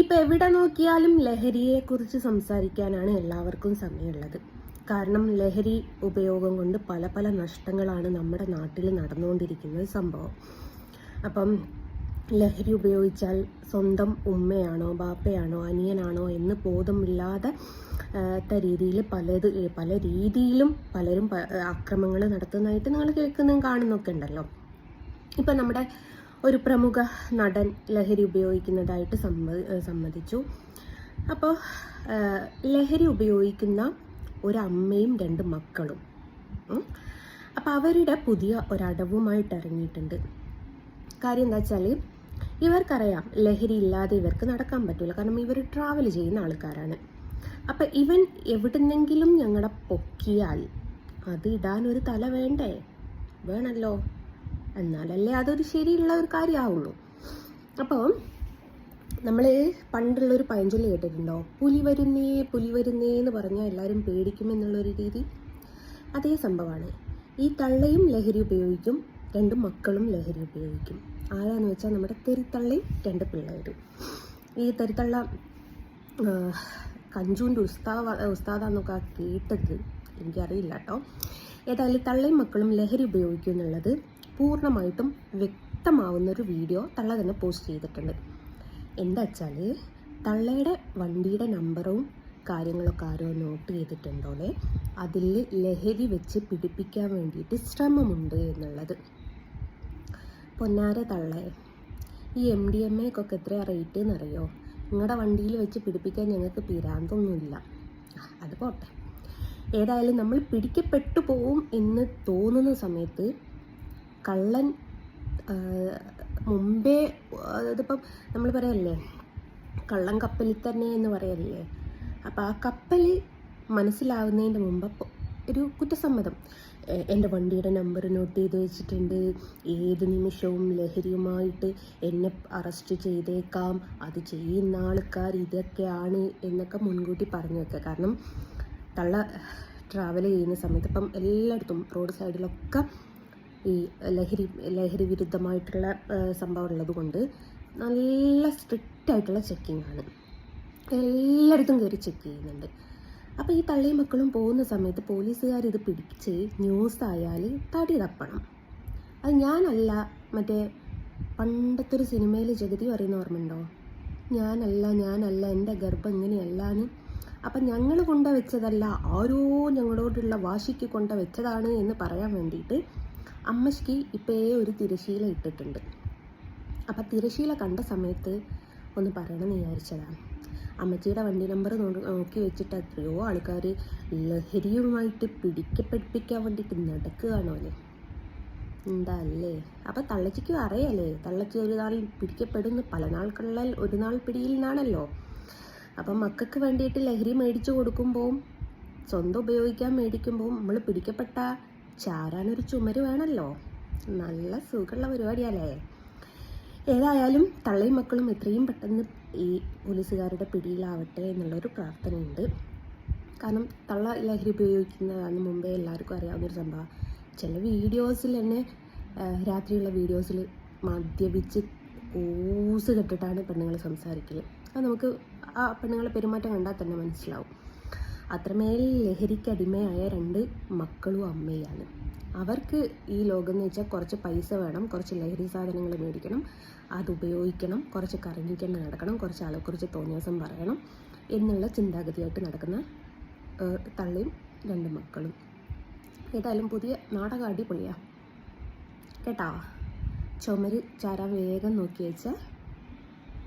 ഇപ്പം എവിടെ നോക്കിയാലും ലഹരിയെക്കുറിച്ച് സംസാരിക്കാനാണ് എല്ലാവർക്കും സമയമുള്ളത്. കാരണം ലഹരി ഉപയോഗം കൊണ്ട് പല പല നഷ്ടങ്ങളാണ് നമ്മുടെ നാട്ടിൽ നടന്നുകൊണ്ടിരിക്കുന്ന സംഭവം. അപ്പം ലഹരി ഉപയോഗിച്ചാൽ സ്വന്തം ഉമ്മയാണോ ബാപ്പയാണോ അനിയനാണോ എന്ന് ബോധമില്ലാതെ രീതിയിൽ പല രീതിയിലും പലരും അക്രമങ്ങൾ നടത്തുന്നതായിട്ട് നിങ്ങൾ കേൾക്കുന്നതും കാണുന്നൊക്കെ ഉണ്ടല്ലോ. ഇപ്പം നമ്മുടെ ഒരു പ്രമുഖ നടൻ ലഹരി ഉപയോഗിക്കുന്നതായിട്ട് സമ്മതിച്ചു. അപ്പോൾ ലഹരി ഉപയോഗിക്കുന്ന ഒരമ്മയും 2 മക്കളും അപ്പോൾ അവരുടെ പുതിയ ഒരടവുമായിട്ട് ഇറങ്ങിയിട്ടുണ്ട്. കാര്യം എന്താ വെച്ചാൽ ഇവർക്കറിയാം ലഹരി ഇല്ലാതെ ഇവർക്ക് നടക്കാൻ പറ്റില്ല. കാരണം ഇവർ ട്രാവൽ ചെയ്യുന്ന ആൾക്കാരാണ്. അപ്പം ഇവൻ എവിടുന്നെങ്കിലും ഞങ്ങളെ പൊക്കിയാൽ അത് ഇടാനൊരു തല വേണമല്ലോ, എന്നാലല്ലേ അതൊരു ശരിയുള്ള ഒരു കാര്യമാവുള്ളൂ. അപ്പോൾ നമ്മൾ പണ്ടുള്ളൊരു പഴഞ്ചൊല്ല് കേട്ടിട്ടുണ്ടോ? പുലി വരുന്നേ എന്ന് പറഞ്ഞാൽ എല്ലാവരും പേടിക്കുമെന്നുള്ളൊരു രീതി. അതേ സംഭവമാണ്. ഈ തള്ളയും ലഹരി ഉപയോഗിക്കും, 2 മക്കളും ലഹരി ഉപയോഗിക്കും. ആരാന്ന് വെച്ചാൽ നമ്മുടെ തെറിത്തള്ളയും 2 പിള്ളേരും. ഈ തെറിത്തള്ള കഞ്ചൂൻ്റെ ഉസ്താദാന്നൊക്കെ കേട്ടത് എനിക്കറിയില്ല കേട്ടോ. ഏതായാലും തള്ളയും മക്കളും ലഹരി ഉപയോഗിക്കും എന്നുള്ളത് പൂർണ്ണമായിട്ടും വ്യക്തമാവുന്നൊരു വീഡിയോ തള്ള തന്നെ പോസ്റ്റ് ചെയ്തിട്ടുണ്ട്. എന്താ വെച്ചാൽ തള്ളയുടെ വണ്ടിയുടെ നമ്പറും കാര്യങ്ങളൊക്കെ ആരോ നോട്ട് ചെയ്തിട്ടുണ്ടോലെ അതിൽ ലഹരി വെച്ച് പിടിപ്പിക്കാൻ വേണ്ടിയിട്ട് ശ്രമമുണ്ട് എന്നുള്ളത്. പൊന്നാര തള്ളേ, ഈ MDMAക്കൊക്കെ എത്രയാണ് റേറ്റ് എന്നറിയോ? നിങ്ങളുടെ വണ്ടിയിൽ വെച്ച് പിടിപ്പിക്കാൻ ഞങ്ങൾക്ക് പിരാന്തൊന്നുമില്ല. അത് പോട്ടെ. ഏതായാലും നമ്മൾ പിടിക്കപ്പെട്ടു പോവും എന്ന് തോന്നുന്ന സമയത്ത് കള്ളൻ മുമ്പേ ഇതിപ്പം നമ്മൾ പറയല്ലേ കള്ളൻ കപ്പലിൽ തന്നെ എന്ന് പറയല്ലേ. അപ്പം ആ കപ്പൽ മനസ്സിലാവുന്നതിൻ്റെ മുമ്പ് ഒരു കുറ്റസമ്മതം, എൻ്റെ വണ്ടിയുടെ നമ്പർ നോട്ട് ചെയ്ത് വെച്ചിട്ടുണ്ട്, ഏത് നിമിഷവും ലഹരിയുമായിട്ട് എന്നെ അറസ്റ്റ് ചെയ്തേക്കാം, അത് ചെയ്യുന്ന ആൾക്കാർ ഇതൊക്കെയാണ് എന്നൊക്കെ മുൻകൂട്ടി പറഞ്ഞു വെക്കുക. കാരണം തള്ള ട്രാവൽ ചെയ്യുന്ന സമയത്ത് ഇപ്പം എല്ലായിടത്തും റോഡ് സൈഡിലൊക്കെ ഈ ലഹരി വിരുദ്ധമായിട്ടുള്ള സംഭവം ഉള്ളത് കൊണ്ട് നല്ല സ്ട്രിക്റ്റ് ആയിട്ടുള്ള ചെക്കിംഗ് ആണ്. എല്ലായിടത്തും കയറി ചെക്ക് ചെയ്യുന്നുണ്ട്. അപ്പോൾ ഈ തള്ളയും മക്കളും പോകുന്ന സമയത്ത് പോലീസുകാർ ഇത് പിടിച്ച് ന്യൂസായാൽ തടി തപ്പണം. അത് ഞാനല്ല, മറ്റേ പണ്ടത്തെ ഒരു സിനിമയിൽ ജഗതി പറയുന്ന ഓർമ്മയുണ്ടോ? ഞാനല്ല എൻ്റെ ഗർഭം ഇങ്ങനെയല്ലാന്ന്. അപ്പം ഞങ്ങൾ കൊണ്ടുവച്ചതല്ല, ആരോ ഞങ്ങളോടുള്ള വാശിക്ക് കൊണ്ടുവച്ചതാണ് എന്ന് പറയാൻ വേണ്ടിയിട്ട് അമ്മശ്ക്ക് ഇപ്പോഴേ ഒരു തിരശീല ഇട്ടിട്ടുണ്ട്. അപ്പം തിരശീല കണ്ട സമയത്ത് ഒന്ന് പറയണമെന്ന് വിചാരിച്ചതാണ്. അമ്മച്ചിയുടെ വണ്ടി നമ്പർ നോക്കി വെച്ചിട്ട് എത്രയോ ആൾക്കാർ ലഹരിയുമായിട്ട് പിടിക്കപ്പെടിപ്പിക്കാൻ വേണ്ടിയിട്ട് നടക്കുകയാണോ അല്ലേ? എന്താ അല്ലേ? അപ്പം തള്ളച്ചിക്കും അറിയാലേ, തള്ളച്ചി ഒരു നാൾ പിടിക്കപ്പെടുന്ന പല നാൾക്കുള്ള ഒരു നാൾ പിടിയിൽ നിന്നാണല്ലോ. അപ്പം മക്കൾക്ക് വേണ്ടിയിട്ട് ലഹരി മേടിച്ചു കൊടുക്കുമ്പോൾ, സ്വന്തം ഉപയോഗിക്കാൻ മേടിക്കുമ്പോൾ നമ്മൾ പിടിക്കപ്പെട്ട ചാരാനൊരു ചുമര് വേണമല്ലോ. നല്ല സുഖമുള്ള പരിപാടിയല്ലേ? ഏതായാലും തള്ളയും മക്കളും എത്രയും പെട്ടെന്ന് ഈ പോലീസുകാരുടെ പിടിയിലാവട്ടെ എന്നുള്ളൊരു പ്രാർത്ഥനയുണ്ട്. കാരണം തള്ള ലഹരി ഉപയോഗിക്കുന്നതാണ് മുമ്പേ എല്ലാവർക്കും അറിയാവുന്നൊരു സംഭവം. ചില വീഡിയോസിൽ തന്നെ രാത്രിയുള്ള വീഡിയോസിൽ മദ്യപിച്ച് ഊസ് കെട്ടിട്ടാണ് പെണ്ണുങ്ങൾ സംസാരിക്കൽ. അത് നമുക്ക് ആ പെണ്ണുങ്ങളെ പെരുമാറ്റം കണ്ടാൽ തന്നെ മനസ്സിലാവും. അത്രമേൽ ലഹരിക്ക് അടിമയായ 2 മക്കളും അമ്മയാണ്. അവർക്ക് ഈ ലോകം എന്ന് വെച്ചാൽ കുറച്ച് പൈസ വേണം, കുറച്ച് ലഹരി സാധനങ്ങൾ മേടിക്കണം, അത് ഉപയോഗിക്കണം, കുറച്ച് കറങ്ങിക്കൊണ്ട് നടക്കണം, കുറച്ച് ആളെക്കുറിച്ച് തോന്നിയസം പറയണം എന്നുള്ള ചിന്താഗതിയായിട്ട് നടക്കുന്ന തള്ളയും 2 മക്കളും. ഏതായാലും പുതിയ നാടകം അടിപൊളിയാ കേട്ടാ. ചുമര് ചാരാൻ വേഗം നോക്കി വെച്ചാൽ